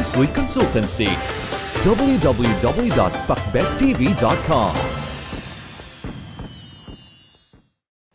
Suite Consultancy. www.pakbettv.com.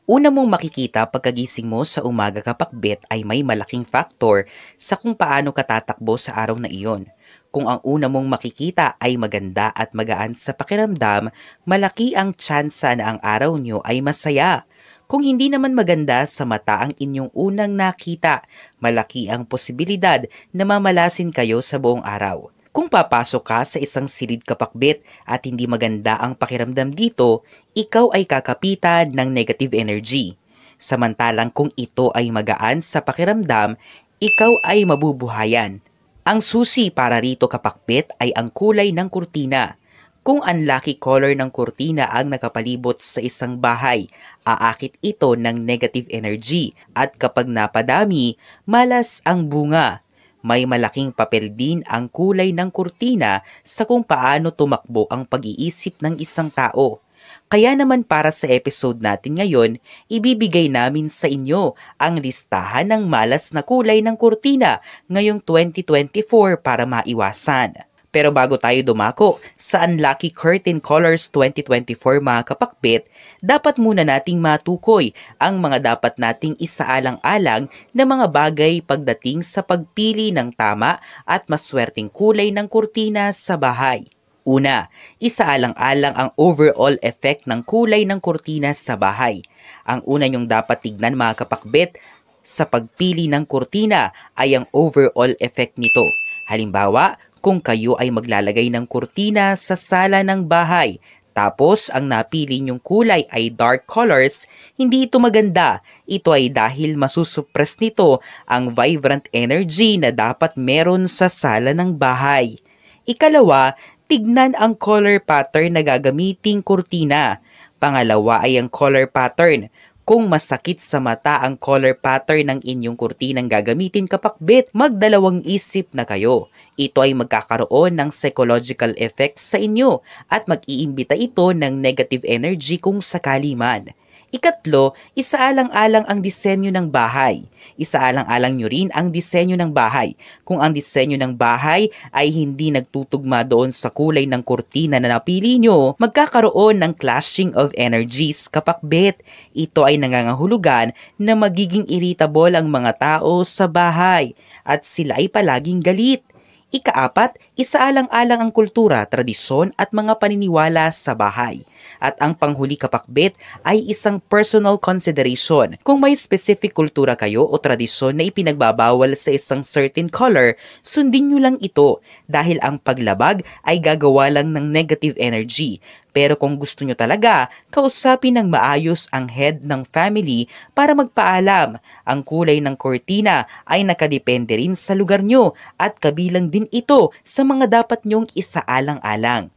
Una mong makikita pagkagising mo sa umaga kapakbet ay may malaking factor sa kung paano ka tatakbo sa araw na iyon. Kung ang una mong makikita ay maganda at magaan sa pakiramdam, malaki ang tsansa na ang araw nyo ay masaya. Kung hindi naman maganda sa mata ang inyong unang nakita, malaki ang posibilidad na mamalasin kayo sa buong araw. Kung papasok ka sa isang silid kapakbet at hindi maganda ang pakiramdam dito, ikaw ay kakapitan ng negative energy. Samantalang kung ito ay magaan sa pakiramdam, ikaw ay mabubuhayan. Ang susi para rito kapakbet ay ang kulay ng kurtina. Kung unlucky color ng kurtina ang nakapalibot sa isang bahay, aakit ito ng negative energy at kapag napadami, malas ang bunga. May malaking papel din ang kulay ng kurtina sa kung paano tumakbo ang pag-iisip ng isang tao. Kaya naman para sa episode natin ngayon, ibibigay namin sa inyo ang listahan ng malas na kulay ng kurtina ngayong 2024 para maiwasan. Pero bago tayo dumako sa Unlucky Curtain Colors 2024 mga kapakbet, dapat muna nating matukoy ang mga dapat nating isaalang-alang na mga bagay pagdating sa pagpili ng tama at maswerteng kulay ng kurtina sa bahay. Una, isaalang-alang ang overall effect ng kulay ng kurtina sa bahay. Ang una nyong dapat tignan mga kapakbet sa pagpili ng kurtina ay ang overall effect nito. Halimbawa, kung kayo ay maglalagay ng kurtina sa sala ng bahay, tapos ang napili nyong kulay ay dark colors, hindi ito maganda. Ito ay dahil masusuppress nito ang vibrant energy na dapat meron sa sala ng bahay. Ikalawa, tignan ang color pattern na gagamiting kurtina. Pangalawa ay ang color pattern. Kung masakit sa mata ang color pattern ng inyong kurtinang gagamitin kapakbet, magdalawang isip na kayo. Ito ay magkakaroon ng psychological effect sa inyo at mag-iimbita ito ng negative energy kung sakali man. Ikatlo, isaalang-alang ang disenyo ng bahay. Isaalang-alang nyo rin ang disenyo ng bahay. Kung ang disenyo ng bahay ay hindi nagtutugma doon sa kulay ng kurtina na napili nyo, magkakaroon ng clashing of energies kapakbet. Ito ay nangangahulugan na magiging irritable ang mga tao sa bahay at sila ay palaging galit. Ikaapat, isaalang-alang ang kultura, tradisyon at mga paniniwala sa bahay. At ang panghuli kapakbet ay isang personal consideration. Kung may specific kultura kayo o tradisyon na ipinagbabawal sa isang certain color, sundin nyo lang ito dahil ang paglabag ay gagawa lang ng negative energy. Pero kung gusto nyo talaga, kausapin ng maayos ang head ng family para magpaalam. Ang kulay ng kurtina ay nakadepende rin sa lugar nyo at kabilang din ito sa mga dapat nyong isaalang-alang.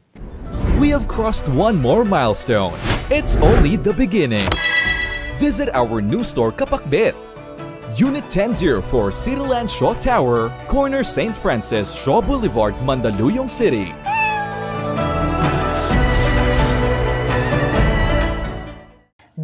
We have crossed one more milestone. It's only the beginning. Visit our new store Kapakbet. Unit 1004 Cityland Shaw Tower, corner St. Francis Shaw Boulevard, Mandaluyong City.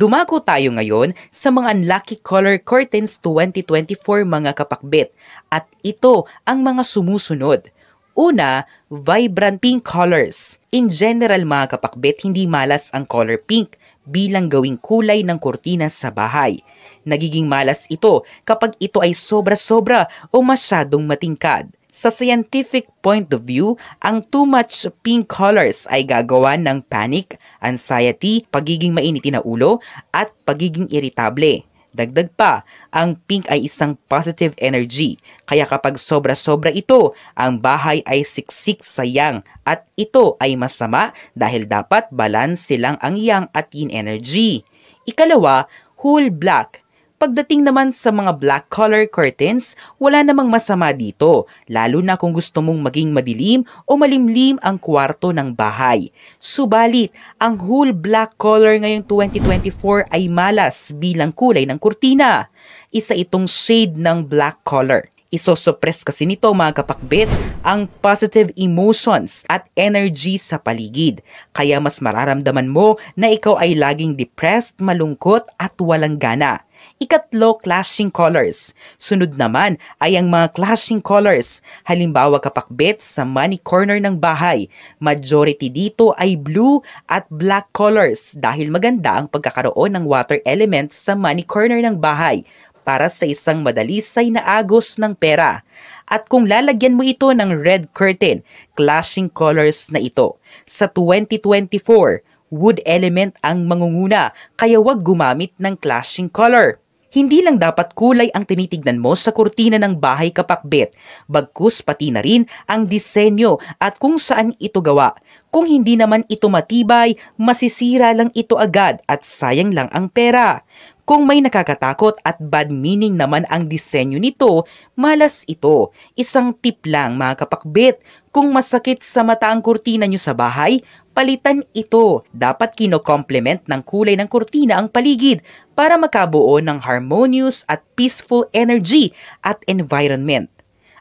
Dumako tayo ngayon sa mga Unlucky Color Curtains 2024 mga kapakbet at ito ang mga sumusunod. Una, vibrant pink colors. In general mga kapakbet, hindi malas ang color pink bilang gawing kulay ng kurtina sa bahay. Nagiging malas ito kapag ito ay sobra-sobra o masyadong matingkad. Sa scientific point of view, ang too much pink colors ay gagawa ng panic, anxiety, pagiging mainitin na ulo, at pagiging irritable. Dagdag pa, ang pink ay isang positive energy, kaya kapag sobra-sobra ito, ang bahay ay siksik sa yang at ito ay masama dahil dapat balance silang ang yang at yin energy. Ikalawa, whole black. Pagdating naman sa mga black color curtains, wala namang masama dito, lalo na kung gusto mong maging madilim o malimlim ang kwarto ng bahay. Subalit, ang whole black color ngayong 2024 ay malas bilang kulay ng kurtina. Isa itong shade ng black color. Isosuppress kasi nito mga kapakbet ang positive emotions at energy sa paligid. Kaya mas mararamdaman mo na ikaw ay laging depressed, malungkot at walang gana. Ikatlo, clashing colors. Sunod naman ay ang mga clashing colors. Halimbawa kapakbet sa money corner ng bahay. Majority dito ay blue at black colors dahil maganda ang pagkakaroon ng water element sa money corner ng bahay para sa isang madalisay na agos ng pera. At kung lalagyan mo ito ng red curtain, clashing colors na ito. Sa 2024, wood element ang mangunguna kaya wag gumamit ng clashing color. Hindi lang dapat kulay ang tinitignan mo sa kurtina ng bahay kapakbet, bagkus pati na rin ang disenyo at kung saan ito gawa. Kung hindi naman ito matibay, masisira lang ito agad at sayang lang ang pera. Kung may nakakatakot at bad meaning naman ang disenyo nito, malas ito. Isang tip lang mga kapakbet, kung masakit sa mata ang kurtina nyo sa bahay, palitan ito. Dapat kino-complement ng kulay ng kurtina ang paligid para makabuo ng harmonious at peaceful energy at environment.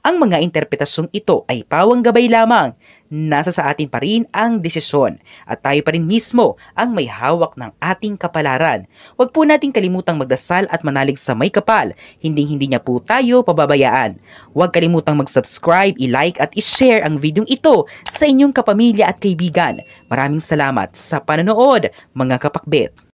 Ang mga interpretasyong ito ay pawang gabay lamang. Nasa sa atin pa rin ang desisyon at tayo pa rin mismo ang may hawak ng ating kapalaran. Huwag po nating kalimutang magdasal at manalig sa may kapal. Hindi niya po tayo pababayaan. Huwag kalimutang mag-subscribe, i-like at i-share ang videong ito sa inyong kapamilya at kaibigan. Maraming salamat sa panonood mga kapakbet.